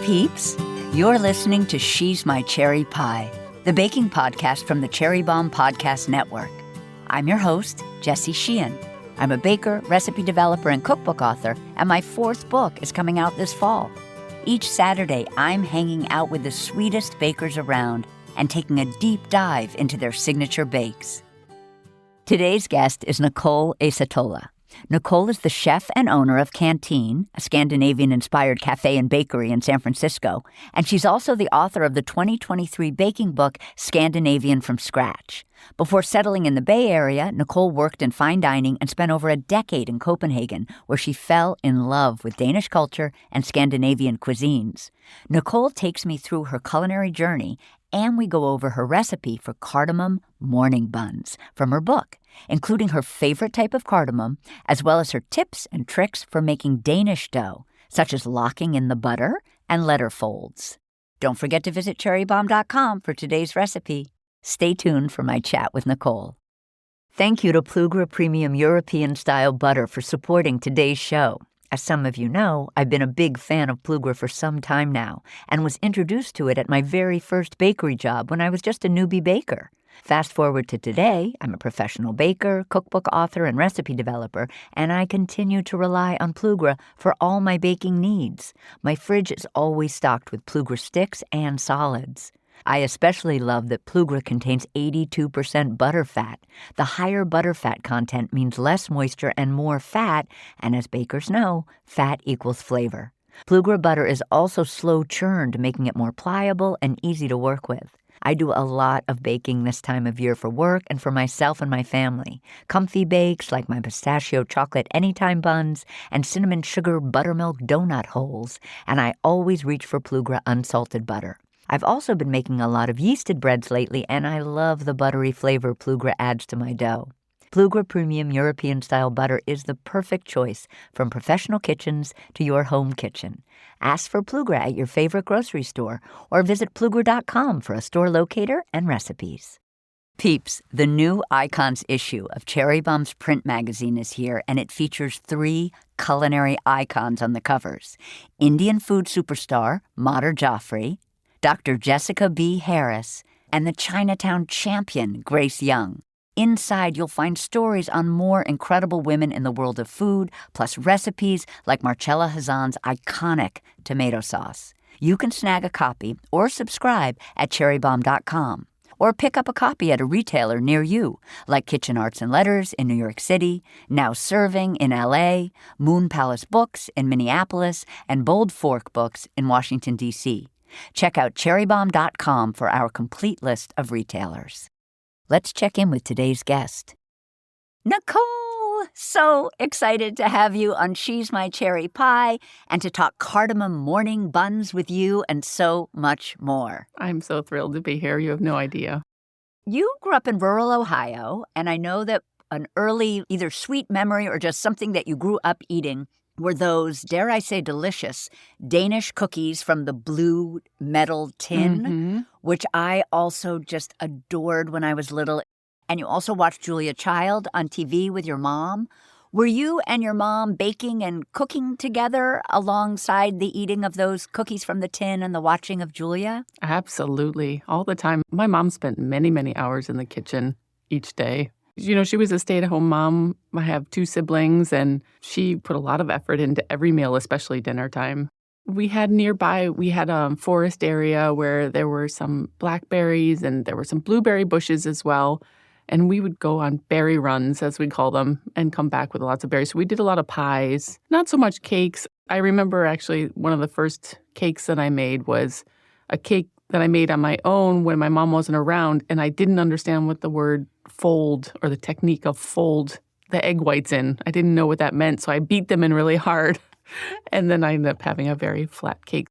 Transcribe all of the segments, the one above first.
peeps. You're listening to She's My Cherry Pie, the baking podcast from the Cherry Bomb Podcast Network. I'm your host, Jessie Sheehan. I'm a baker, recipe developer, and cookbook author, and my 4th book is coming out this fall. Each Saturday, I'm hanging out with the sweetest bakers around and taking a deep dive into their signature bakes. Today's guest is Nichole Accettola. Nichole is the chef and owner of Kantine, a Scandinavian-inspired cafe and bakery in San Francisco, and she's also the author of the 2023 baking book, Scandinavian from Scratch. Before settling in the Bay Area, Nichole worked in fine dining and spent over a decade in Copenhagen, where she fell in love with Danish culture and Scandinavian cuisines. Nichole takes me through her culinary journey, and we go over her recipe for Cardamom Morning Buns from her book, including her favorite type of cardamom, as well as her tips and tricks for making Danish dough, such as locking in the butter and letterfolds. Don't forget to visit cherrybomb.com for today's recipe. Stay tuned for my chat with Nichole. Thank you to Plugra Premium European-style butter for supporting today's show. As some of you know, I've been a big fan of Plugra for some time now and was introduced to it at my very first bakery job when I was just a newbie baker. Fast forward to today, I'm a professional baker, cookbook author, and recipe developer, and I continue to rely on Plugra for all my baking needs. My fridge is always stocked with Plugra sticks and solids. I especially love that Plugra contains 82% butter fat. The higher butter fat content means less moisture and more fat, and as bakers know, fat equals flavor. Plugra butter is also slow churned, making it more pliable and easy to work with. I do a lot of baking this time of year for work and for myself and my family. Comfy bakes like my pistachio chocolate anytime buns and cinnamon sugar buttermilk donut holes, and I always reach for Plugra unsalted butter. I've also been making a lot of yeasted breads lately, and I love the buttery flavor Plugra adds to my dough. Plugra Premium European-style butter is the perfect choice from professional kitchens to your home kitchen. Ask for Plugra at your favorite grocery store or visit plugra.com for a store locator and recipes. Peeps, the new Icons issue of Cherry Bomb's print magazine is here, and it features 3 culinary icons on the covers: Indian food superstar Madhur Jaffrey, Dr. Jessica B. Harris, and the Chinatown champion, Grace Young. Inside, you'll find stories on more incredible women in the world of food, plus recipes like Marcella Hazan's iconic tomato sauce. You can snag a copy or subscribe at cherrybomb.com, or pick up a copy at a retailer near you, like Kitchen Arts and Letters in New York City, Now Serving in LA, Moon Palace Books in Minneapolis, and Bold Fork Books in Washington, D.C. Check out cherrybomb.com for our complete list of retailers. Let's check in with today's guest. Nichole! So excited to have you on She's My Cherry Pie and to talk Cardamom Morning Buns with you and so much more. I'm so thrilled to be here. You have no idea. You grew up in rural Ohio, and I know that an early either sweet memory or just something that you grew up eating were those, dare I say, delicious Danish cookies from the blue metal tin, which I also just adored when I was little. And you also watched Julia Child on TV with your mom. Were you and your mom baking and cooking together alongside the eating of those cookies from the tin and the watching of Julia? Absolutely. All the time. My mom spent many, many hours in the kitchen each day. You know, she was a stay-at-home mom. I have 2 siblings, and she put a lot of effort into every meal, especially dinner time. We had a forest area where there were some blackberries and there were some blueberry bushes as well. And we would go on berry runs, as we call them, and come back with lots of berries. So we did a lot of pies, not so much cakes. I remember actually one of the first cakes that I made was a cake that I made on my own when my mom wasn't around, and I didn't understand what the word fold or the technique of fold the egg whites in. I didn't know what that meant, so I beat them in really hard, and then I ended up having a very flat cake.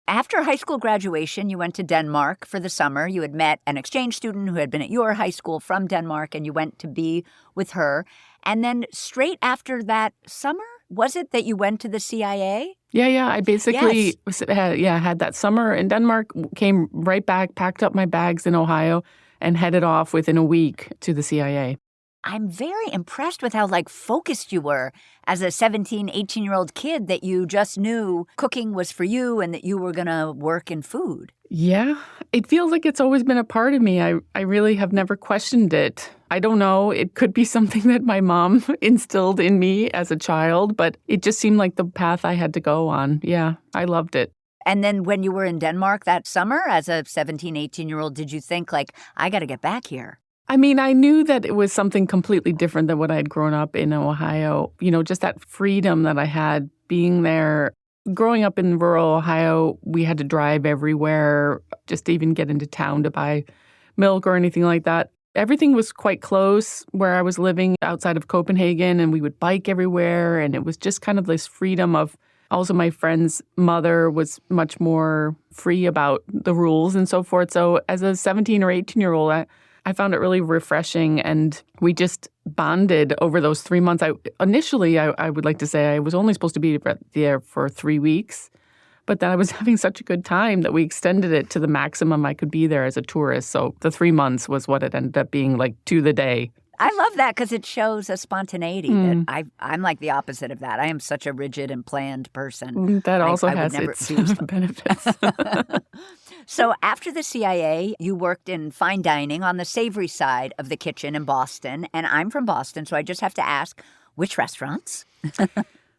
After high school graduation, you went to Denmark for the summer. You had met an exchange student who had been at your high school from Denmark, and you went to be with her. And then straight after that summer, was it that you went to the CIA? Yeah. I basically had that summer in Denmark, came right back, packed up my bags in Ohio, and headed off within a week to the CIA. I'm very impressed with how focused you were as a 17, 18-year-old kid, that you just knew cooking was for you and that you were going to work in food. Yeah, it feels like it's always been a part of me. I really have never questioned it. I don't know. It could be something that my mom instilled in me as a child, but it just seemed like the path I had to go on. Yeah, I loved it. And then when you were in Denmark that summer as a 17, 18-year-old, did you think I got to get back here? I mean, I knew that it was something completely different than what I had grown up in Ohio. Just that freedom that I had being there. Growing up in rural Ohio, we had to drive everywhere just to even get into town to buy milk or anything like that. Everything was quite close where I was living outside of Copenhagen, and we would bike everywhere. And it was just kind of this freedom of, also my friend's mother was much more free about the rules and so forth. So as a 17 or 18-year-old, I found it really refreshing, and we just bonded over those 3 months. Initially, I would like to say I was only supposed to be there for 3 weeks, but then I was having such a good time that we extended it to the maximum I could be there as a tourist. So the 3 months was what it ended up being, to the day. I love that because it shows a spontaneity that I'm like the opposite of that. I am such a rigid and planned person. That also has its benefits. So after the CIA, you worked in fine dining on the savory side of the kitchen in Boston. And I'm from Boston, so I just have to ask, which restaurants?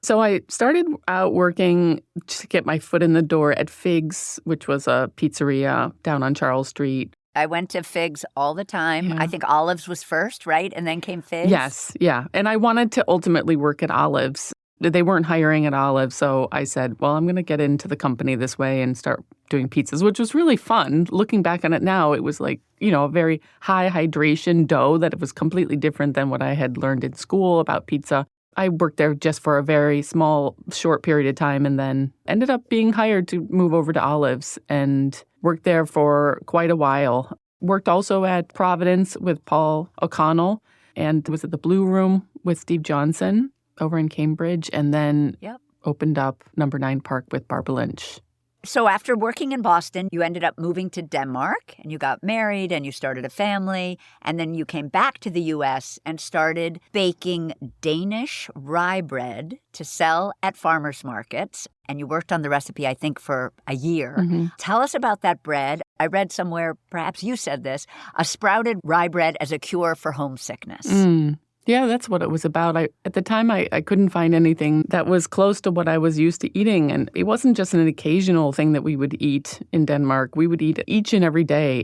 So I started out working to get my foot in the door at Figs, which was a pizzeria down on Charles Street. I went to Figs all the time. Yeah. I think Olives was first, right? And then came Figs? Yes, yeah. And I wanted to ultimately work at Olives. They weren't hiring at Olives, so I said, well, I'm going to get into the company this way and start doing pizzas, which was really fun. Looking back on it now, it was a very high hydration dough that it was completely different than what I had learned in school about pizza. I worked there just for a very small, short period of time and then ended up being hired to move over to Olives and worked there for quite a while. Worked also at Providence with Paul O'Connell and was at the Blue Room with Steve Johnson over in Cambridge, and then opened up Number 9 Park with Barbara Lynch. So after working in Boston, you ended up moving to Denmark, and you got married, and you started a family, and then you came back to the U.S. and started baking Danish rye bread to sell at farmers markets, and you worked on the recipe, I think, for a year. Mm-hmm. Tell us about that bread. I read somewhere, perhaps you said this, a sprouted rye bread as a cure for homesickness. Yeah, that's what it was about. At the time, I couldn't find anything that was close to what I was used to eating. And it wasn't just an occasional thing that we would eat in Denmark. We would eat each and every day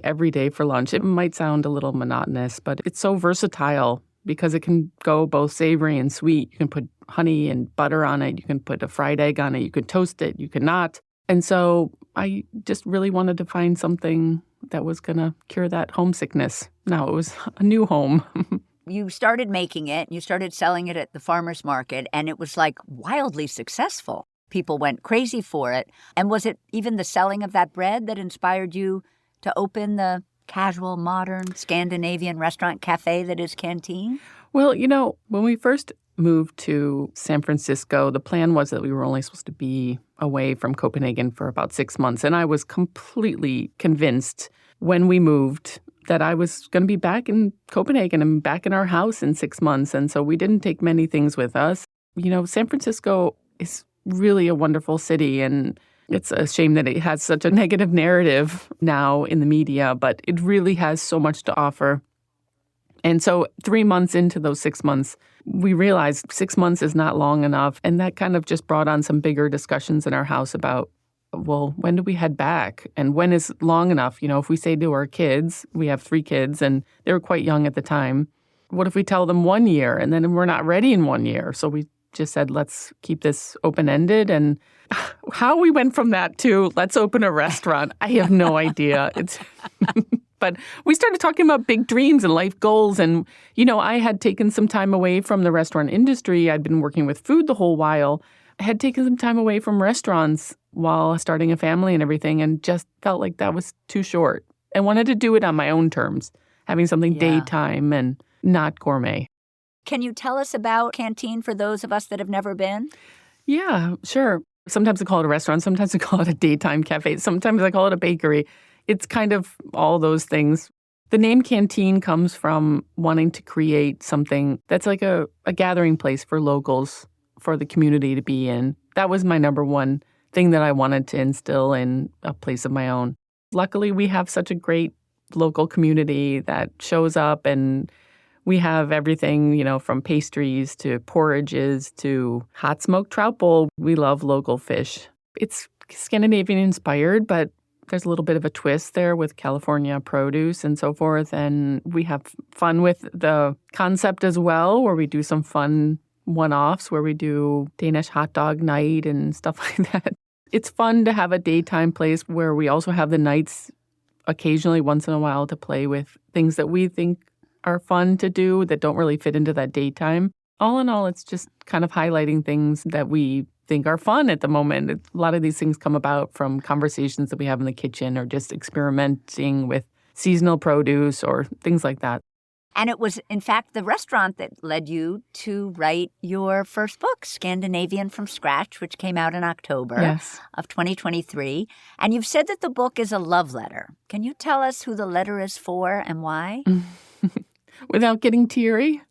for lunch. It might sound a little monotonous, but it's so versatile because it can go both savory and sweet. You can put honey and butter on it. You can put a fried egg on it. You can toast it. You can not. And so I just really wanted to find something that was going to cure that homesickness. Now it was a new home. You started making it, you started selling it at the farmer's market, and it was wildly successful. People went crazy for it. And was it even the selling of that bread that inspired you to open the casual, modern, Scandinavian restaurant cafe that is Kantine? Well, when we first moved to San Francisco, the plan was that we were only supposed to be away from Copenhagen for about 6 months. And I was completely convinced when we moved that I was going to be back in Copenhagen and back in our house in 6 months. And so we didn't take many things with us. San Francisco is really a wonderful city, and it's a shame that it has such a negative narrative now in the media, but it really has so much to offer. And so 3 months into those 6 months, we realized 6 months is not long enough. And that kind of just brought on some bigger discussions in our house about, well, when do we head back? And when is long enough? If we say to our kids, we have 3 kids and they were quite young at the time. What if we tell them 1 year and then we're not ready in 1 year? So we just said, let's keep this open-ended. And how we went from that to let's open a restaurant, I have no idea. But we started talking about big dreams and life goals. And, I had taken some time away from the restaurant industry. I'd been working with food the whole while. I had taken some time away from restaurants while starting a family and everything, and just felt like that was too short. I wanted to do it on my own terms, having something daytime and not gourmet. Can you tell us about Kantine for those of us that have never been? Yeah, sure. Sometimes I call it a restaurant. Sometimes I call it a daytime cafe. Sometimes I call it a bakery. It's kind of all those things. The name Kantine comes from wanting to create something that's like a gathering place for locals, for the community to be in. That was my number one thing that I wanted to instill in a place of my own. Luckily, we have such a great local community that shows up, and we have everything, from pastries to porridges to hot smoked trout bowl. We love local fish. It's Scandinavian-inspired, but there's a little bit of a twist there with California produce and so forth. And we have fun with the concept as well, where we do some fun one-offs, where we do Danish hot dog night and stuff like that. It's fun to have a daytime place where we also have the nights occasionally, once in a while, to play with things that we think are fun to do that don't really fit into that daytime. All in all, it's just kind of highlighting things that we think are fun at the moment. A lot of these things come about from conversations that we have in the kitchen or just experimenting with seasonal produce or things like that. And it was, in fact, the restaurant that led you to write your first book, Scandinavian from Scratch, which came out in October of 2023. And you've said that the book is a love letter. Can you tell us who the letter is for and why? Without getting teary?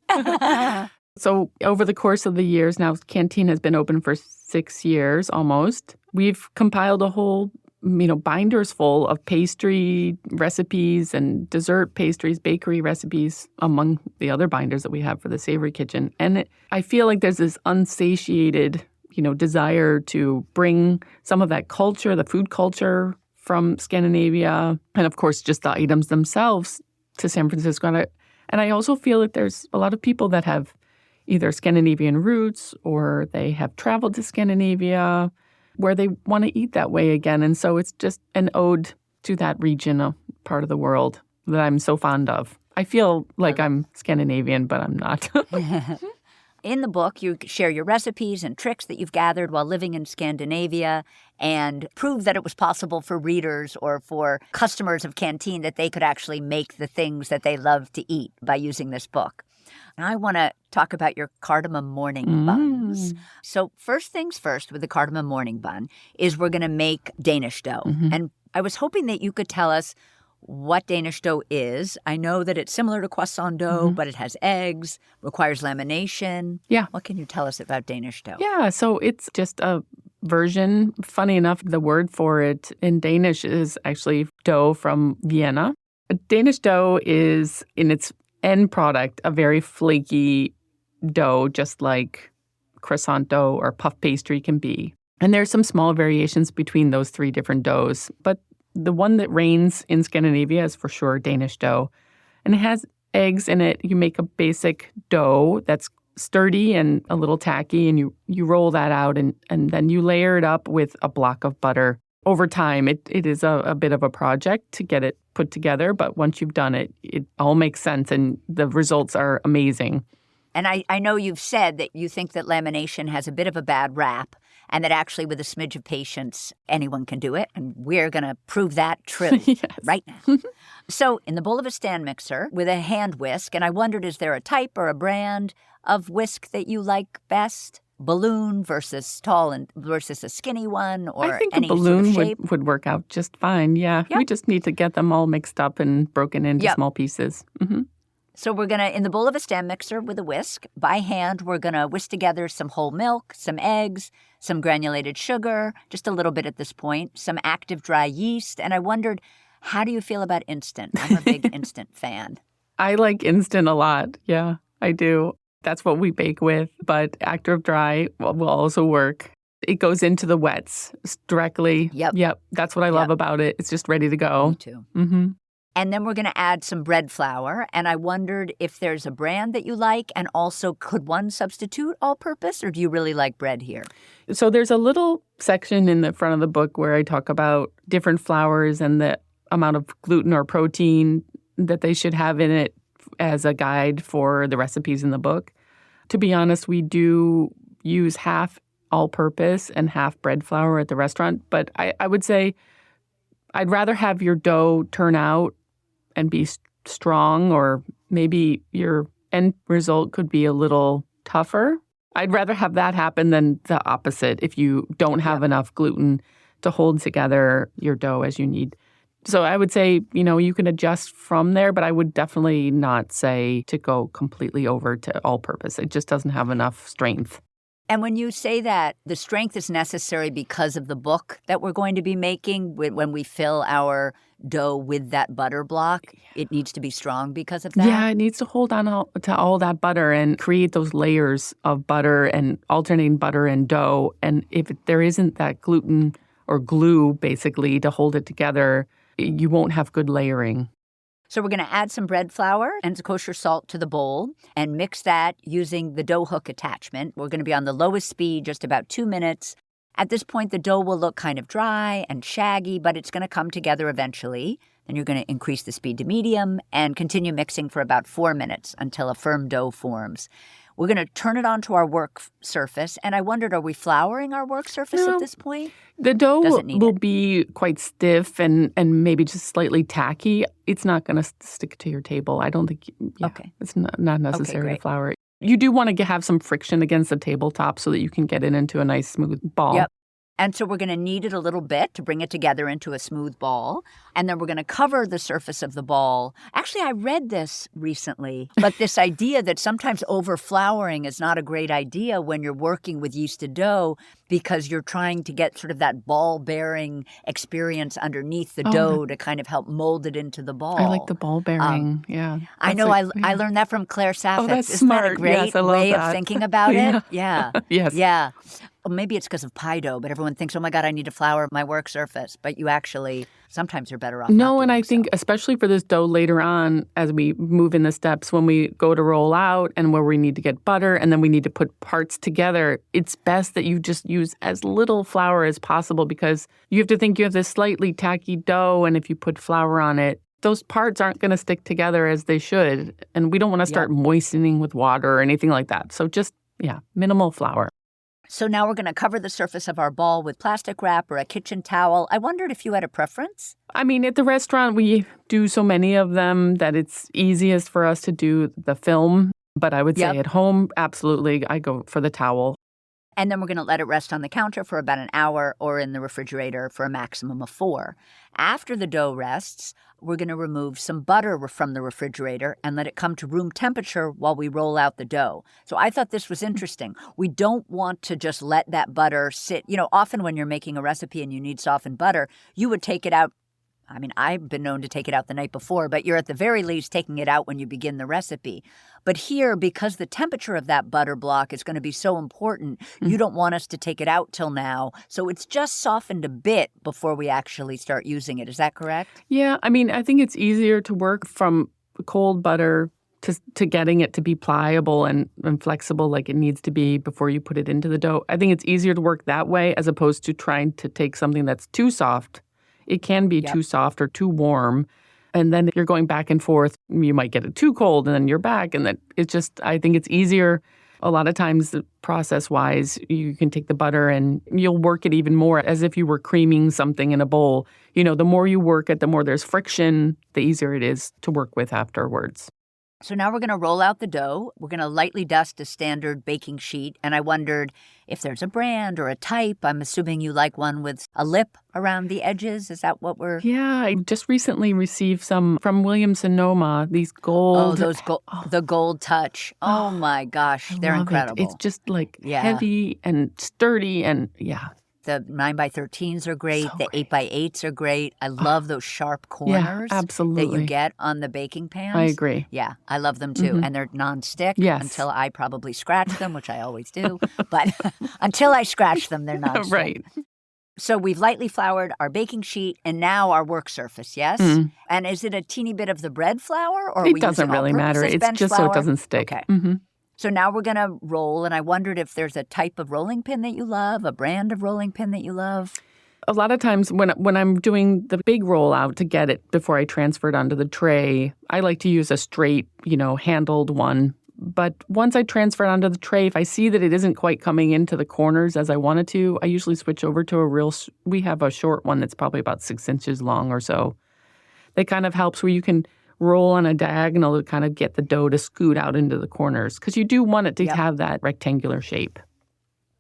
So over the course of the years, now Kantine has been open for 6 years almost. We've compiled a whole, binders full of pastry recipes and dessert pastries, bakery recipes, among the other binders that we have for the Savory Kitchen. And I feel like there's this unsatiated, desire to bring some of that culture, the food culture from Scandinavia, and of course just the items themselves to San Francisco. And I also feel that there's a lot of people that have either Scandinavian roots or they have traveled to Scandinavia where they want to eat that way again. And so it's just an ode to that region, a part of the world that I'm so fond of. I feel like I'm Scandinavian, but I'm not. In the book, you share your recipes and tricks that you've gathered while living in Scandinavia and prove that it was possible for readers or for customers of Kantine that they could actually make the things that they love to eat by using this book. And I want to talk about your Cardamom Morning Buns. So first things first with the Cardamom Morning Bun is we're going to make Danish dough. And I was hoping that you could tell us what Danish dough is. I know that it's similar to croissant dough, but it has eggs, requires lamination. Yeah. What can you tell us about Danish dough? Yeah, so it's just a version. Funny enough, the word for it in Danish is actually dough from Vienna. Danish dough is, in its end product, a very flaky dough, just like croissant dough or puff pastry can be. And there's some small variations between those three different doughs, but the one that reigns in Scandinavia is for sure Danish dough. And it has eggs in it. You make a basic dough that's sturdy and a little tacky, and you roll that out, and then you layer it up with a block of butter. Over time, it is a bit of a project to get it put together, but once you've done it, it all makes sense, and the results are amazing. And I know you've said that you think that lamination has a bit of a bad rap, and that actually with a smidge of patience, anyone can do it. And we're going to prove that true right now. So in the bowl of a stand mixer with a hand whisk, and I wondered, is there a type or a brand of whisk that you like best? Balloon versus tall and versus a skinny one, or I think any a balloon sort of shape? would work out just fine. Yeah, we just need to get them all mixed up and broken into small pieces. So we're going to, in the bowl of a stand mixer with a whisk, by hand, we're going to whisk together some whole milk, some eggs, some granulated sugar, just a little bit at this point, some active dry yeast. And I wondered, how do you feel about instant? I'm a big instant fan. I like instant a lot. Yeah, I do. That's what we bake with. But active dry will also work. It goes into the wets directly. Yep. That's what I love about it. It's just ready to go. Me too. And then we're going to add some bread flour. And I wondered if there's a brand that you like, and also could one substitute all-purpose, or do you really like bread here? So there's a little section in the front of the book where I talk about different flours and the amount of gluten or protein that they should have in it as a guide for the recipes in the book. To be honest, we do use half all-purpose and half bread flour at the restaurant. But I would say I'd rather have your dough turn out and be strong, or maybe your end result could be a little tougher. I'd rather have that happen than the opposite if you don't have enough gluten to hold together your dough as you need. So I would say, you can adjust from there, but I would definitely not say to go completely over to all-purpose. It just doesn't have enough strength. And when you say that the strength is necessary because of the book that we're going to be making, when we fill our dough with that butter block, it needs to be strong because of that? Yeah, it needs to hold on to all that butter and create those layers of butter and alternating butter and dough. And if there isn't that gluten or glue, basically, to hold it together, you won't have good layering. So we're going to add some bread flour and kosher salt to the bowl and mix that using the dough hook attachment. We're going to be on the lowest speed, just about 2 minutes. At this point, the dough will look kind of dry and shaggy, but it's going to come together eventually. Then you're going to increase the speed to medium and continue mixing for about 4 minutes until a firm dough forms. We're going to turn it onto our work surface. And I wondered, are we flouring our work surface at this point? The dough will be quite stiff and maybe just slightly tacky. It's not going to stick to your table. I don't think it's not necessary to flour it. You do want to have some friction against the tabletop so that you can get it into a nice smooth ball. Yep. And so we're going to knead it a little bit to bring it together into a smooth ball. And then we're going to cover the surface of the ball. Actually, I read this recently, but this idea that sometimes over-flouring is not a great idea when you're working with yeasted dough because you're trying to get sort of that ball-bearing experience underneath the dough to kind of help mold it into the ball. I like the ball-bearing, I know. I learned that from Claire Saffitz. Oh, that's Isn't smart. that a great way of thinking about it? Yeah. Yes. Yeah. Well, maybe it's because of pie dough, but everyone thinks, oh my God, I need to flour my work surface. But you actually, sometimes you're better off. No, and I think especially for this dough later on, as we move in the steps, when we go to roll out and where we need to get butter and then we need to put parts together, it's best that you just use as little flour as possible because you have to think you have this slightly tacky dough, and if you put flour on it, those parts aren't going to stick together as they should. And we don't want to start moistening with water or anything like that. So just, minimal flour. So now we're going to cover the surface of our ball with plastic wrap or a kitchen towel. I wondered if you had a preference? I mean, at the restaurant, we do so many of them that it's easiest for us to do the film. But I would say at home, absolutely, I go for the towel. And then we're going to let it rest on the counter for about an hour or in the refrigerator for a maximum of 4. After the dough rests, we're going to remove some butter from the refrigerator and let it come to room temperature while we roll out the dough. So I thought this was interesting. We don't want to just let that butter sit. Often when you're making a recipe and you need softened butter, you would take it out. I mean, I've been known to take it out the night before, but you're at the very least taking it out when you begin the recipe. But here, because the temperature of that butter block is going to be so important, you don't want us to take it out till now. So it's just softened a bit before we actually start using it. Is that correct? Yeah, I mean, I think it's easier to work from cold butter to getting it to be pliable and flexible like it needs to be before you put it into the dough. I think it's easier to work that way as opposed to trying to take something that's too soft. It can be too soft or too warm. And then you're going back and forth. You might get it too cold and then you're back. And then it's just, I think it's easier. A lot of times, process-wise, you can take the butter and you'll work it even more as if you were creaming something in a bowl. The more you work it, the more there's friction, the easier it is to work with afterwards. So now we're going to roll out the dough. We're going to lightly dust a standard baking sheet. And I wondered if there's a brand or a type. I'm assuming you like one with a lip around the edges. Is that what we're... Yeah, I just recently received some from Williams-Sonoma, these gold... The gold touch. Oh my gosh, they're incredible. It's just heavy and sturdy and The 9x13s are great. The 8x8s are great. I love those sharp corners absolutely. that you get on the baking pans. I agree. Yeah, I love them too. And they're nonstick until I probably scratch them, which I always do. But until I scratch them, they're nonstick. Right. So we've lightly floured our baking sheet and now our work surface, yes? And is it a teeny bit of the bread flour? Or it doesn't really matter. It's just flour? So it doesn't stick. Okay. So now we're going to roll, and I wondered if there's a type of rolling pin that you love, a brand of rolling pin that you love. A lot of times when I'm doing the big rollout to get it before I transfer it onto the tray, I like to use a straight, handled one. But once I transfer it onto the tray, if I see that it isn't quite coming into the corners as I wanted to, I usually switch over to we have a short one that's probably about 6 inches long or so. That kind of helps where you can roll on a diagonal to kind of get the dough to scoot out into the corners because you do want it to have that rectangular shape.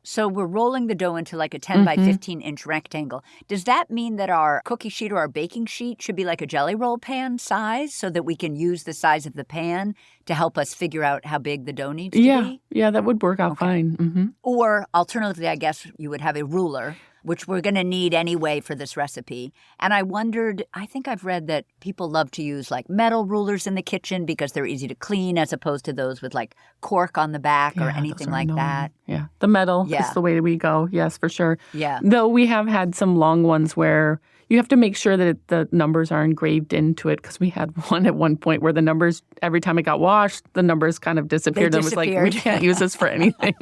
So we're rolling the dough into like a 10 by 15 inch rectangle. Does that mean that our cookie sheet or our baking sheet should be like a jelly roll pan size so that we can use the size of the pan to help us figure out how big the dough needs to be? Yeah, that would work out fine. Or alternatively, I guess you would have a ruler, which we're going to need anyway for this recipe. And I wondered, I think I've read that people love to use like metal rulers in the kitchen because they're easy to clean as opposed to those with like cork on the back or anything like that. Yeah, the metal is the way we go. Yes, for sure. Yeah. Though we have had some long ones where you have to make sure that the numbers are engraved into it because we had one at one point where the numbers, every time it got washed, the numbers kind of disappeared. And it was like, we can't use this for anything.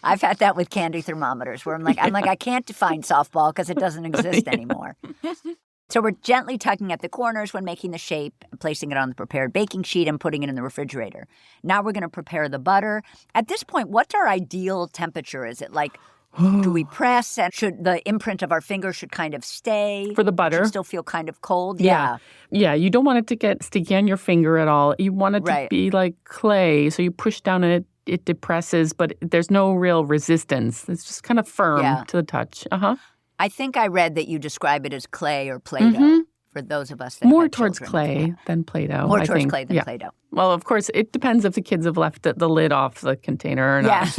I've had that with candy thermometers where I'm like, I can't define softball because it doesn't exist anymore. So we're gently tugging at the corners when making the shape, placing it on the prepared baking sheet and putting it in the refrigerator. Now we're going to prepare the butter. At this point, what's our ideal temperature? Is it like, do we press and should the imprint of our finger should kind of stay? For the butter? Should still feel kind of cold? Yeah, you don't want it to get sticky on your finger at all. You want it to be like clay. So you push down and it depresses, but there's no real resistance. It's just kind of firm to the touch. I think I read that you describe it as clay or Play-Doh for those of us that more have towards children. clay than Play-Doh. More towards clay than Play-Doh. Well, of course, it depends if the kids have left the lid off the container or not.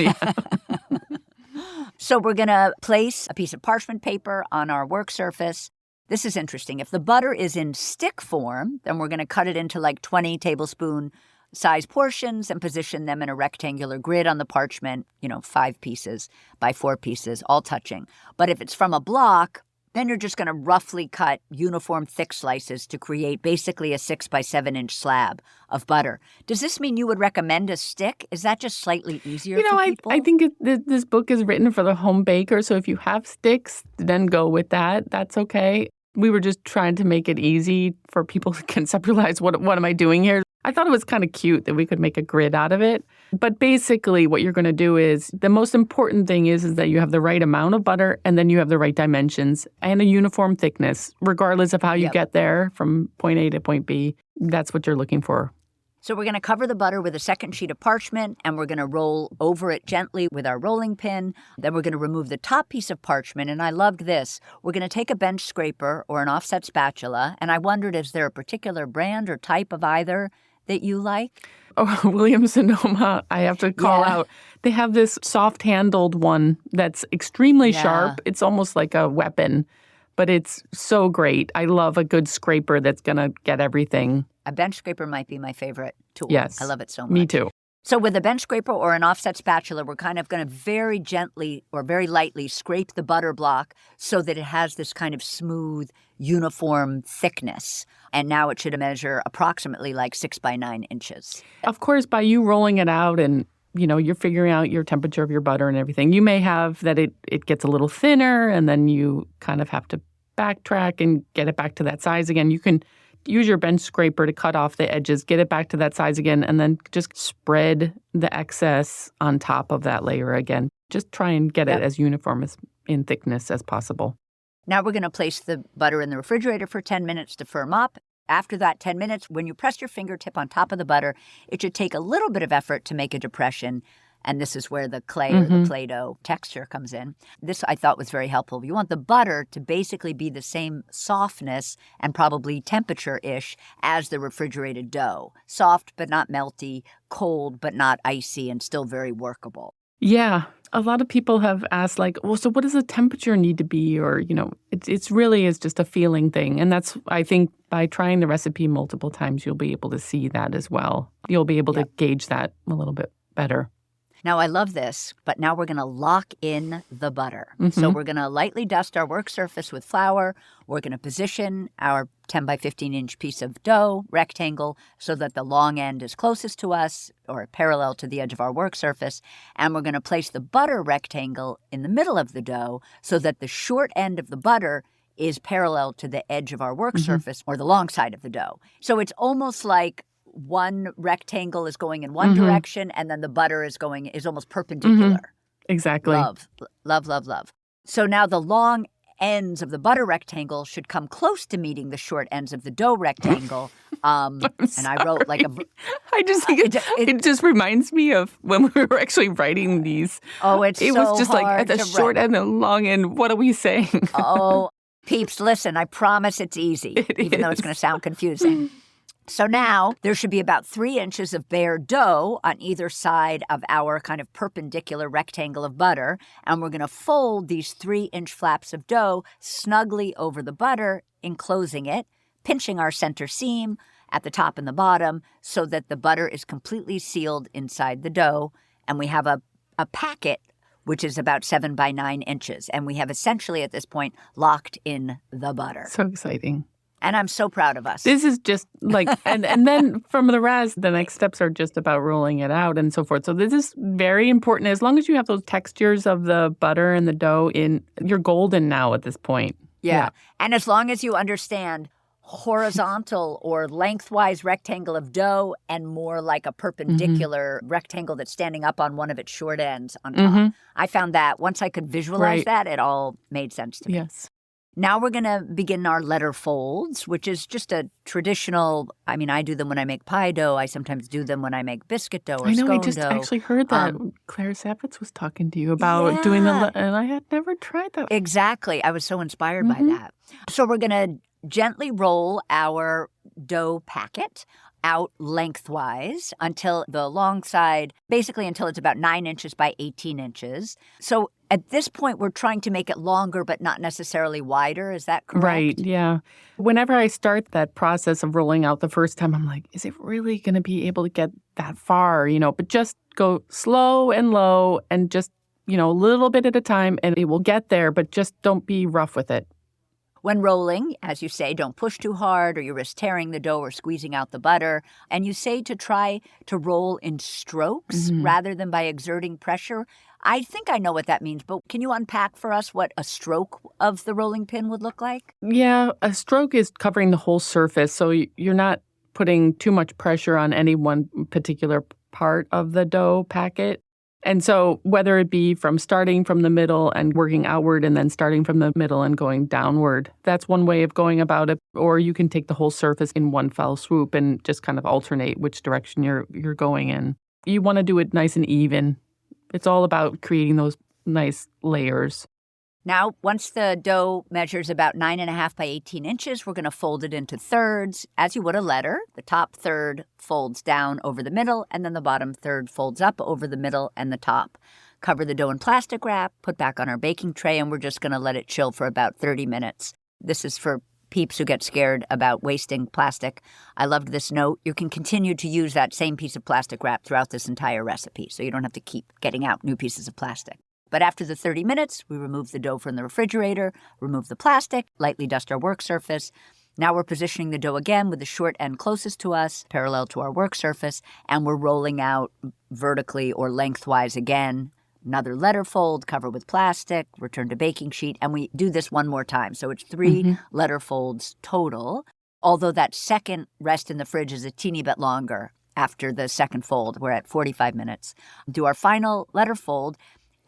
So we're going to place a piece of parchment paper on our work surface. This is interesting. If the butter is in stick form, then we're going to cut it into like 20 tablespoon size portions and position them in a rectangular grid on the parchment, 5 pieces by 4 pieces, all touching. But if it's from a block, then you're just going to roughly cut uniform thick slices to create basically a 6 by 7 inch slab of butter. Does this mean you would recommend a stick? Is that just slightly easier for people? I think this book is written for the home baker, so if you have sticks, then go with that. That's okay. We were just trying to make it easy for people to conceptualize what am I doing here. I thought it was kind of cute that we could make a grid out of it. But basically what you're going to do is the most important thing is that you have the right amount of butter and then you have the right dimensions and a uniform thickness, regardless of how you get there from point A to point B. That's what you're looking for. So we're going to cover the butter with a second sheet of parchment, and we're going to roll over it gently with our rolling pin. Then we're going to remove the top piece of parchment, and I loved this. We're going to take a bench scraper or an offset spatula, and I wondered, is there a particular brand or type of either that you like? Oh, Williams-Sonoma, I have to call out. They have this soft-handled one that's extremely sharp. It's almost like a weapon, but it's so great. I love a good scraper that's going to get everything. A bench scraper might be my favorite tool. Yes. I love it so much. Me too. So with a bench scraper or an offset spatula, we're kind of going to very gently or very lightly scrape the butter block so that it has this kind of smooth, uniform thickness. And now it should measure approximately like 6 by 9 inches. Of course, by you rolling it out and you're figuring out your temperature of your butter and everything, you may have that it gets a little thinner and then you kind of have to backtrack and get it back to that size again. You can use your bench scraper to cut off the edges, get it back to that size again, and then just spread the excess on top of that layer again. Just try and get it as uniform as in thickness as possible. Now we're going to place the butter in the refrigerator for 10 minutes to firm up. After that 10 minutes, when you press your fingertip on top of the butter, it should take a little bit of effort to make a depression. And this is where the clay or the Play-Doh texture comes in. This I thought was very helpful. You want the butter to basically be the same softness and probably temperature-ish as the refrigerated dough. Soft but not melty, cold but not icy, and still very workable. Yeah. A lot of people have asked like, well, so what does the temperature need to be? Or, it's really is just a feeling thing. And that's, I think, by trying the recipe multiple times, you'll be able to see that as well. You'll be able to gauge that a little bit better. Now, I love this, but now we're going to lock in the butter. So we're going to lightly dust our work surface with flour. We're going to position our 10 by 15 inch piece of dough rectangle so that the long end is closest to us or parallel to the edge of our work surface. And we're going to place the butter rectangle in the middle of the dough so that the short end of the butter is parallel to the edge of our work surface or the long side of the dough. So it's almost like one rectangle is going in one direction and then the butter is almost perpendicular. Exactly. Love, love, love, love. So now the long ends of the butter rectangle should come close to meeting the short ends of the dough rectangle. And I wrote like a... I just think it just reminds me of when we were actually writing these. Oh, it was just like at the short end and long end. What are we saying? Oh, peeps, listen, I promise it's easy, even though it's going to sound confusing. So now there should be about 3 inches of bare dough on either side of our kind of perpendicular rectangle of butter. And we're going to fold these 3-inch flaps of dough snugly over the butter, enclosing it, pinching our center seam at the top and the bottom so that the butter is completely sealed inside the dough. And we have a packet which is about 7 by 9 inches. And we have essentially at this point locked in the butter. So exciting. And I'm so proud of us. This is just like, and then from the rest, the next steps are just about rolling it out and so forth. So this is very important. As long as you have those textures of the butter and the dough in, you're golden now at this point. Yeah. And as long as you understand horizontal or lengthwise rectangle of dough and more like a perpendicular rectangle that's standing up on one of its short ends on top. I found that once I could visualize that, it all made sense to me. Yes. Now we're going to begin our letter folds, which is just a traditional, I mean, I do them when I make pie dough. I sometimes do them when I make biscuit dough or scone dough. I just actually heard that. Claire Savitz was talking to you about doing the, and I had never tried that. Exactly. I was so inspired by that. So we're going to gently roll our dough packet out lengthwise until the long side, basically until it's about 9 inches by 18 inches. So at this point, we're trying to make it longer, but not necessarily wider. Is that correct? Right, yeah. Whenever I start that process of rolling out the first time, I'm like, is it really going to be able to get that far? You know, but just go slow and low and just, you know, a little bit at a time and it will get there, but just don't be rough with it. When rolling, as you say, don't push too hard or you risk tearing the dough or squeezing out the butter. And you say to try to roll in strokes rather than by exerting pressure. I think I know what that means, but can you unpack for us what a stroke of the rolling pin would look like? Yeah, a stroke is covering the whole surface, so you're not putting too much pressure on any one particular part of the dough packet. And so whether it be from starting from the middle and working outward and then starting from the middle and going downward, that's one way of going about it. Or you can take the whole surface in one fell swoop and just kind of alternate which direction you're going in. You want to do it nice and even. It's all about creating those nice layers. Now, once the dough measures about 9.5 by 18 inches, we're going to fold it into thirds, as you would a letter. The top third folds down over the middle, and then the bottom third folds up over the middle and the top. Cover the dough in plastic wrap, put back on our baking tray, and we're just going to let it chill for about 30 minutes. This is for peeps who get scared about wasting plastic. I loved this note. You can continue to use that same piece of plastic wrap throughout this entire recipe, so you don't have to keep getting out new pieces of plastic. But after the 30 minutes, we remove the dough from the refrigerator, remove the plastic, lightly dust our work surface. Now we're positioning the dough again with the short end closest to us, parallel to our work surface, and we're rolling out vertically or lengthwise again. Another letter fold, cover with plastic, return to baking sheet, and we do this one more time. So it's 3 letter folds total, although that second rest in the fridge is a teeny bit longer after the second fold. We're at 45 minutes. Do our final letter fold.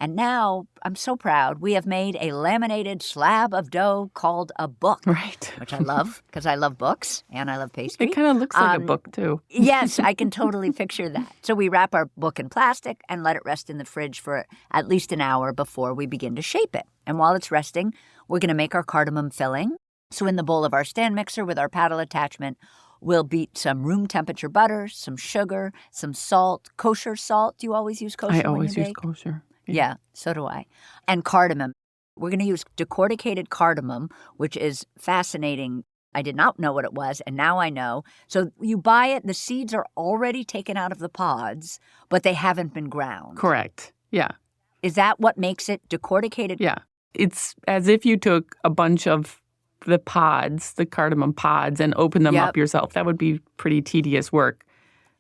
And now, I'm so proud, we have made a laminated slab of dough called a book. Right. Which I love, because I love books and I love pastry. It kind of looks like a book, too. Yes, I can totally picture that. So we wrap our book in plastic and let it rest in the fridge for at least an hour before we begin to shape it. And while it's resting, we're going to make our cardamom filling. So in the bowl of our stand mixer with our paddle attachment, we'll beat some room temperature butter, some sugar, some salt, kosher salt. Do you always use kosher when you bake? I always use kosher. Yeah, so do I. And cardamom. We're going to use decorticated cardamom, which is fascinating. I did not know what it was, and now I know. So you buy it, the seeds are already taken out of the pods, but they haven't been ground. Correct. Yeah. Is that what makes it decorticated? Yeah. It's as if you took a bunch of the pods, the cardamom pods, and opened them up yourself. That would be pretty tedious work.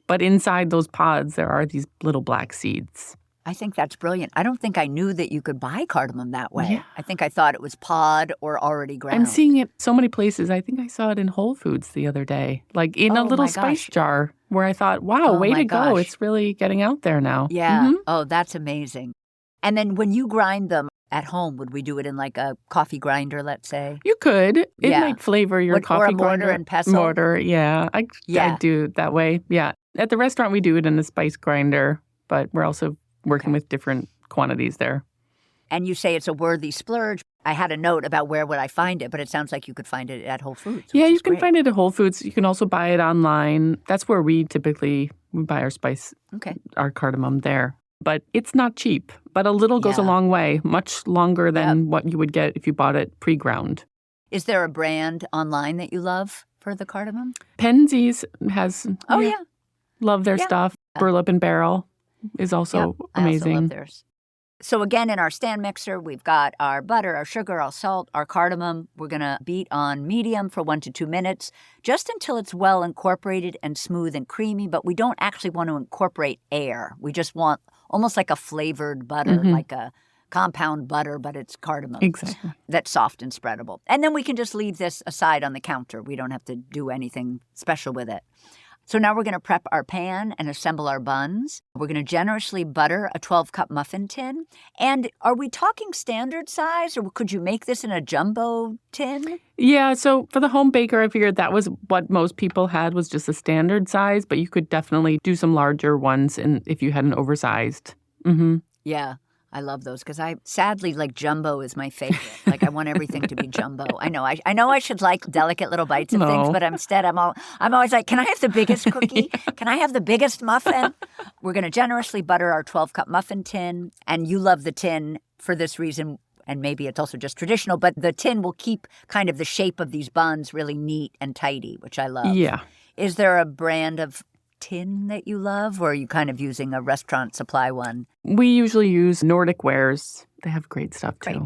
But inside those pods, there are these little black seeds. I think that's brilliant. I don't think I knew that you could buy cardamom that way. Yeah. I think I thought it was pod or already ground. I'm seeing it so many places. I think I saw it in Whole Foods the other day, like in a little spice jar where I thought, wow, way to go. It's really getting out there now. Yeah. Oh, that's amazing. And then when you grind them, at home? Would we do it in like a coffee grinder, let's say? You could. It might flavor your coffee or a mortar grinder. and pestle. Mortar, yeah. I do it that way. Yeah. At the restaurant, we do it in a spice grinder, but we're also working with different quantities there. And you say it's a worthy splurge. I had a note about where would I find it, but it sounds like you could find it at Whole Foods. Yeah, you can find it at Whole Foods. You can also buy it online. That's where we buy our spice, our cardamom there. But it's not cheap. But a little goes a long way, much longer than what you would get if you bought it pre-ground. Is there a brand online that you love for the cardamom? Penzeys has. Love their stuff. Burlap and Barrel is also amazing. I also love theirs. So again, in our stand mixer, we've got our butter, our sugar, our salt, our cardamom. We're going to beat on medium for 1 to 2 minutes, just until it's well incorporated and smooth and creamy. But we don't actually want to incorporate air. We just want almost like a flavored butter, like a compound butter, but it's cardamom. Exactly. That's soft and spreadable. And then we can just leave this aside on the counter. We don't have to do anything special with it. So now we're going to prep our pan and assemble our buns. We're going to generously butter a 12-cup muffin tin. And are we talking standard size, or could you make this in a jumbo tin? Yeah, so for the home baker, I figured that was what most people had, was just a standard size, but you could definitely do some larger ones if you had an oversized. Yeah. I love those because sadly, jumbo is my favorite. I want everything to be jumbo. I know I should like delicate little bites of things, but instead I'm always like, can I have the biggest cookie? Can I have the biggest muffin? We're going to generously butter our 12-cup muffin tin, and you love the tin for this reason, and maybe it's also just traditional, but the tin will keep kind of the shape of these buns really neat and tidy, which I love. Yeah. Is there a brand of tin that you love, or are you kind of using a restaurant supply one? We usually use Nordic Wares. They have great stuff too. Great.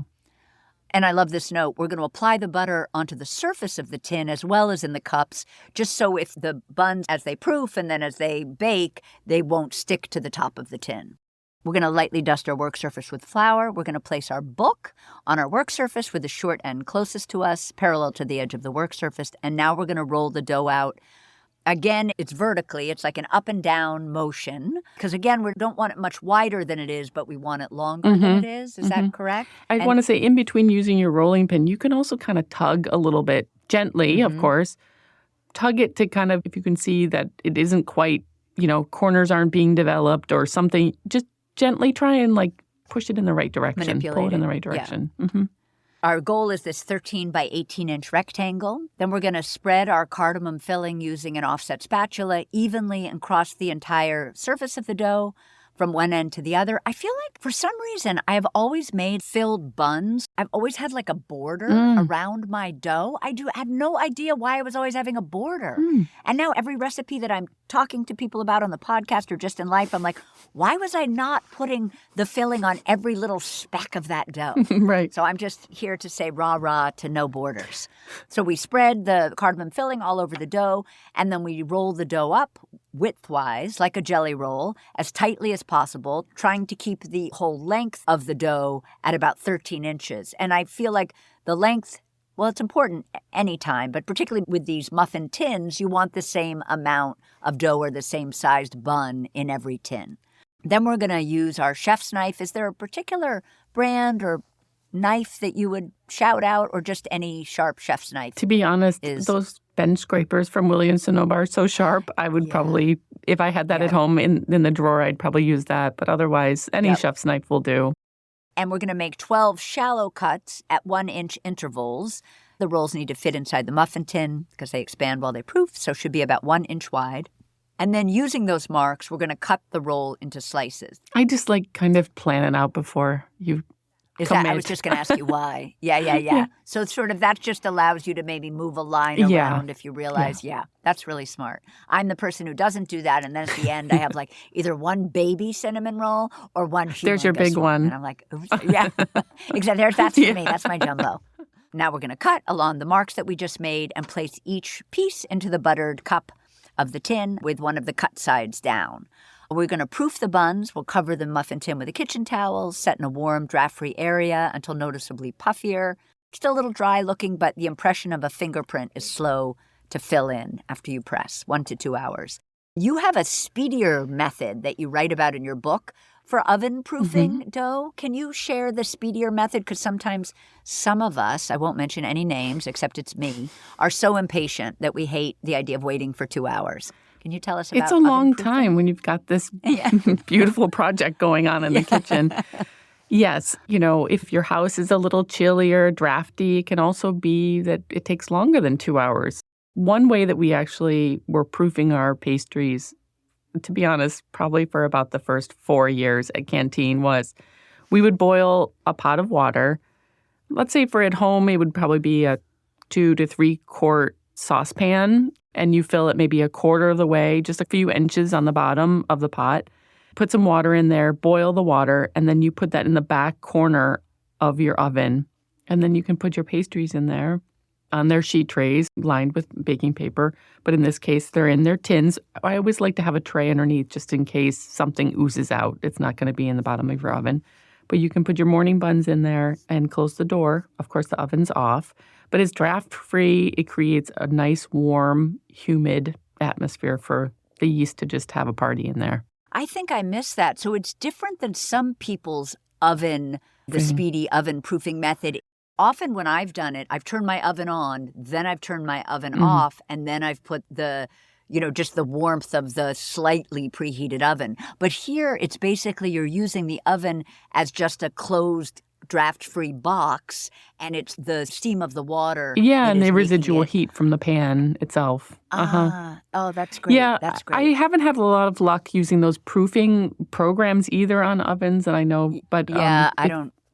And I love this note. We're going to apply the butter onto the surface of the tin as well as in the cups, just so if the buns, as they proof and then as they bake, they won't stick to the top of the tin. We're going to lightly dust our work surface with flour. We're going to place our book on our work surface with the short end closest to us, parallel to the edge of the work surface. And now we're going to roll the dough out. Again, it's vertically. It's like an up and down motion. Because again, we don't want it much wider than it is, but we want it longer than it is. Is that correct? I want to say in between using your rolling pin, you can also kind of tug a little bit gently, of course. Tug it to kind of, if you can see that it isn't quite, corners aren't being developed or something, just gently try and push it in the right direction. Manipulate Pull it in the right direction. Yeah. Our goal is this 13 by 18-inch rectangle. Then we're going to spread our cardamom filling using an offset spatula evenly across the entire surface of the dough from one end to the other. I feel like for some reason I have always made filled buns. I've always had a border around my dough. I had no idea why I was always having a border. And now every recipe that I'm talking to people about on the podcast or just in life, I'm like, why was I not putting the filling on every little speck of that dough? Right. So I'm just here to say rah-rah to no borders. So we spread the cardamom filling all over the dough, and then we roll the dough up widthwise, like a jelly roll, as tightly as possible, trying to keep the whole length of the dough at about 13 inches. And I feel like the length, well, it's important anytime, but particularly with these muffin tins, you want the same amount of dough or the same sized bun in every tin. Then we're going to use our chef's knife. Is there a particular brand or knife that you would shout out, or just any sharp chef's knife? To be honest, those bench scrapers from Williams Sonoma are so sharp. I would probably, if I had that at home in the drawer, I'd probably use that. But otherwise, any chef's knife will do. And we're going to make 12 shallow cuts at 1-inch intervals. The rolls need to fit inside the muffin tin because they expand while they proof, so should be about 1 inch wide. And then using those marks, we're going to cut the roll into slices. I just kind of plan it out before you commit. I was just going to ask you why. Yeah. So it's that just allows you to maybe move a line around if you realize, that's really smart. I'm the person who doesn't do that. And then at the end, I have either one baby cinnamon roll or one humongous There's your big one. And I'm like, oops. Yeah. Exactly. That's for me. That's my jumbo. Now we're going to cut along the marks that we just made and place each piece into the buttered cup of the tin with one of the cut sides down. We're going to proof the buns. We'll cover the muffin tin with a kitchen towel, set in a warm, draft-free area until noticeably puffier. Still a little dry looking, but the impression of a fingerprint is slow to fill in after you press, 1 to 2 hours. You have a speedier method that you write about in your book, for oven-proofing dough. Can you share the speedier method? Because sometimes some of us, I won't mention any names except it's me, are so impatient that we hate the idea of waiting for 2 hours. Can you tell us about It's a long oven-proofing? time when you've got this beautiful project going on in the kitchen. Yes, if your house is a little chilly or drafty, it can also be that it takes longer than 2 hours. One way that we actually were proofing our pastries, to be honest, probably for about the first 4 years at Kantine, was we would boil a pot of water. Let's say for at home, it would probably be a 2 to 3 quart saucepan, and you fill it maybe a quarter of the way, just a few inches on the bottom of the pot. Put some water in there, boil the water, and then you put that in the back corner of your oven. And then you can put your pastries in there on their sheet trays lined with baking paper. But in this case, they're in their tins. I always like to have a tray underneath just in case something oozes out. It's not going to be in the bottom of your oven. But you can put your morning buns in there and close the door. Of course, the oven's off. But it's draft-free. It creates a nice, warm, humid atmosphere for the yeast to just have a party in there. I think I missed that. So it's different than some people's oven, the speedy oven proofing method. Often when I've done it, I've turned my oven on, then I've turned my oven off, and then I've put the, just the warmth of the slightly preheated oven. But here, it's basically you're using the oven as just a closed draft-free box, and it's the steam of the water. Yeah, and the residual heat from the pan itself. Oh, that's great. Yeah, that's great. I haven't had a lot of luck using those proofing programs either on ovens, and I know, but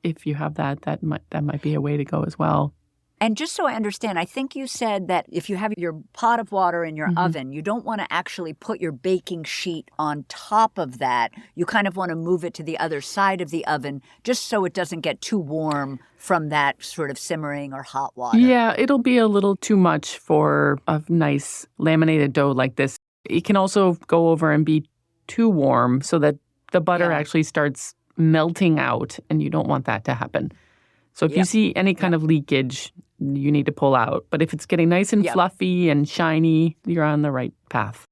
if you have that might be a way to go as well. And just so I understand, I think you said that if you have your pot of water in your oven, you don't want to actually put your baking sheet on top of that. You kind of want to move it to the other side of the oven just so it doesn't get too warm from that sort of simmering or hot water. Yeah, it'll be a little too much for a nice laminated dough like this. It can also go over and be too warm so that the butter actually starts melting out, and you don't want that to happen. So if you see any kind of leakage, you need to pull out. But if it's getting nice and fluffy and shiny, you're on the right path.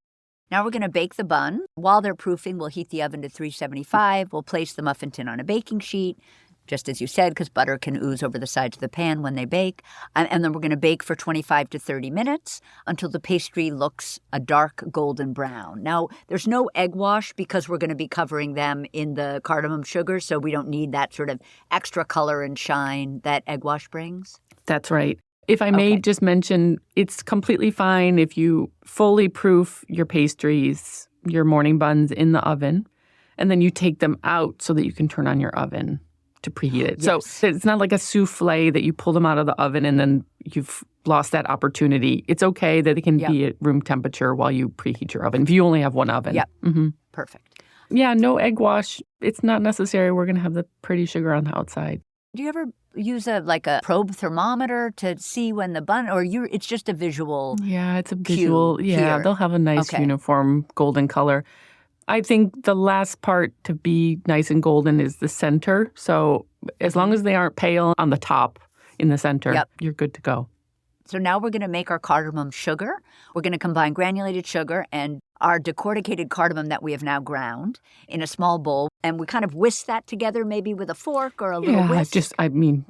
Now we're going to bake the bun. While they're proofing, we'll heat the oven to 375. We'll place the muffin tin on a baking sheet, just as you said, because butter can ooze over the sides of the pan when they bake. And then we're going to bake for 25 to 30 minutes until the pastry looks a dark golden brown. Now, there's no egg wash because we're going to be covering them in the cardamom sugar, so we don't need that sort of extra color and shine that egg wash brings. That's right. If I may just mention, it's completely fine if you fully proof your pastries, your morning buns in the oven, and then you take them out so that you can turn on your oven to preheat it. Yes. So it's not like a souffle that you pull them out of the oven and then you've lost that opportunity. It's okay that it can be at room temperature while you preheat your oven if you only have one oven. Yep. Perfect. Yeah, no egg wash. It's not necessary. We're going to have the pretty sugar on the outside. Do you ever use a probe thermometer to see when the bun, or it's just a visual? Yeah, it's a visual. Yeah, they'll have a nice uniform golden color. I think the last part to be nice and golden is the center. So as long as they aren't pale on the top in the center, you're good to go. So now we're going to make our cardamom sugar. We're going to combine granulated sugar and our decorticated cardamom that we have now ground in a small bowl. And we kind of whisk that together maybe with a fork or a little whisk.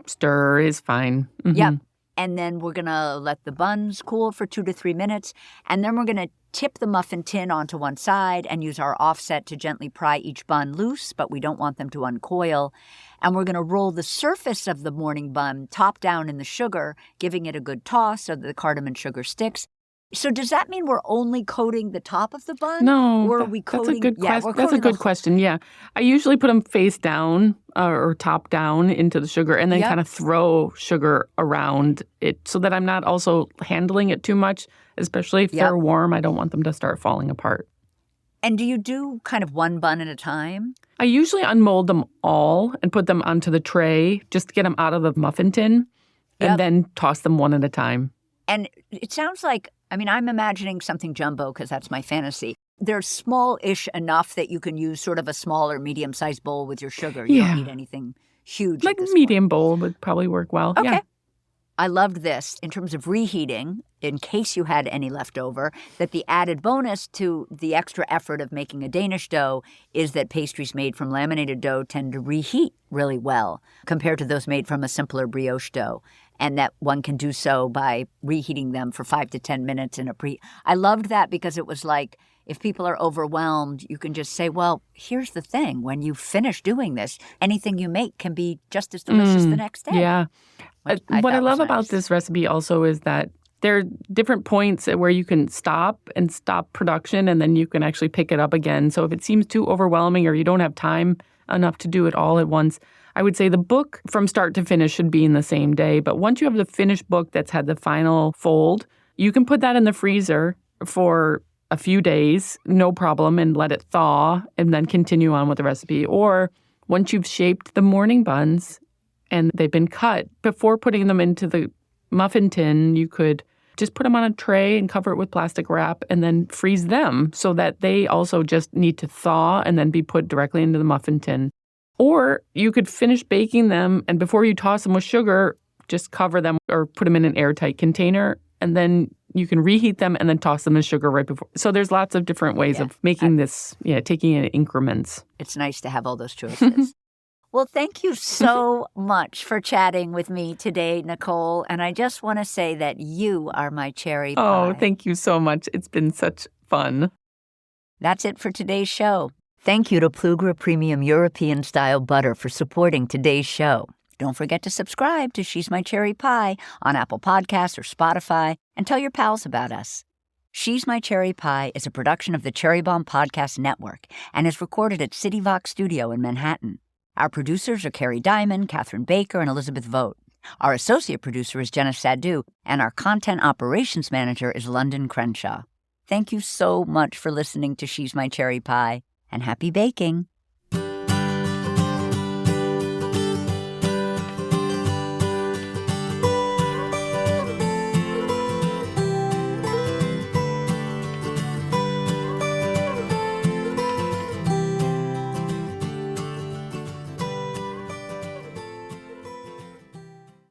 Stir is fine. Yep. And then we're going to let the buns cool for 2 to 3 minutes. And then we're going to tip the muffin tin onto one side and use our offset to gently pry each bun loose, but we don't want them to uncoil. And we're going to roll the surface of the morning bun top down in the sugar, giving it a good toss so that the cardamom and sugar sticks. So does that mean we're only coating the top of the bun? No, or are we coating? That's a good question. Yeah, I usually put them face down or top down into the sugar, and then kind of throw sugar around it so that I'm not also handling it too much. Especially if they're warm, I don't want them to start falling apart. And do you do kind of one bun at a time? I usually unmold them all and put them onto the tray just to get them out of the muffin tin, and then toss them one at a time. And it sounds like, I'm imagining something jumbo because that's my fantasy. They're small-ish enough that you can use sort of a small or medium-sized bowl with your sugar. You don't need anything huge. Like a medium bowl would probably work well. Okay. Yeah. I loved this in terms of reheating, in case you had any left over, that the added bonus to the extra effort of making a Danish dough is that pastries made from laminated dough tend to reheat really well compared to those made from a simpler brioche dough. And that one can do so by reheating them for 5 to 10 minutes in a I loved that because it was like, if people are overwhelmed, you can just say, well, here's the thing. When you finish doing this, anything you make can be just as delicious the next day. Yeah. What I love about this recipe also is that there are different points where you can stop production, and then you can actually pick it up again. So if it seems too overwhelming or you don't have time enough to do it all at once, I would say the book from start to finish should be in the same day. But once you have the finished book that's had the final fold, you can put that in the freezer for a few days, no problem, and let it thaw and then continue on with the recipe. Or once you've shaped the morning buns and they've been cut, before putting them into the muffin tin, you could just put them on a tray and cover it with plastic wrap and then freeze them so that they also just need to thaw and then be put directly into the muffin tin. Or you could finish baking them, and before you toss them with sugar, just cover them or put them in an airtight container, and then you can reheat them and then toss them in sugar right before. So there's lots of different ways of making this, taking it in increments. It's nice to have all those choices. Well, thank you so much for chatting with me today, Nichole. And I just want to say that you are my cherry pie. Oh, thank you so much. It's been such fun. That's it for today's show. Thank you to Plugra Premium European Style Butter for supporting today's show. Don't forget to subscribe to She's My Cherry Pie on Apple Podcasts or Spotify, and tell your pals about us. She's My Cherry Pie is a production of the Cherry Bomb Podcast Network and is recorded at City Vox Studio in Manhattan. Our producers are Carrie Diamond, Catherine Baker, and Elizabeth Vogt. Our associate producer is Jenna Sadu, and our content operations manager is London Crenshaw. Thank you so much for listening to She's My Cherry Pie, and happy baking.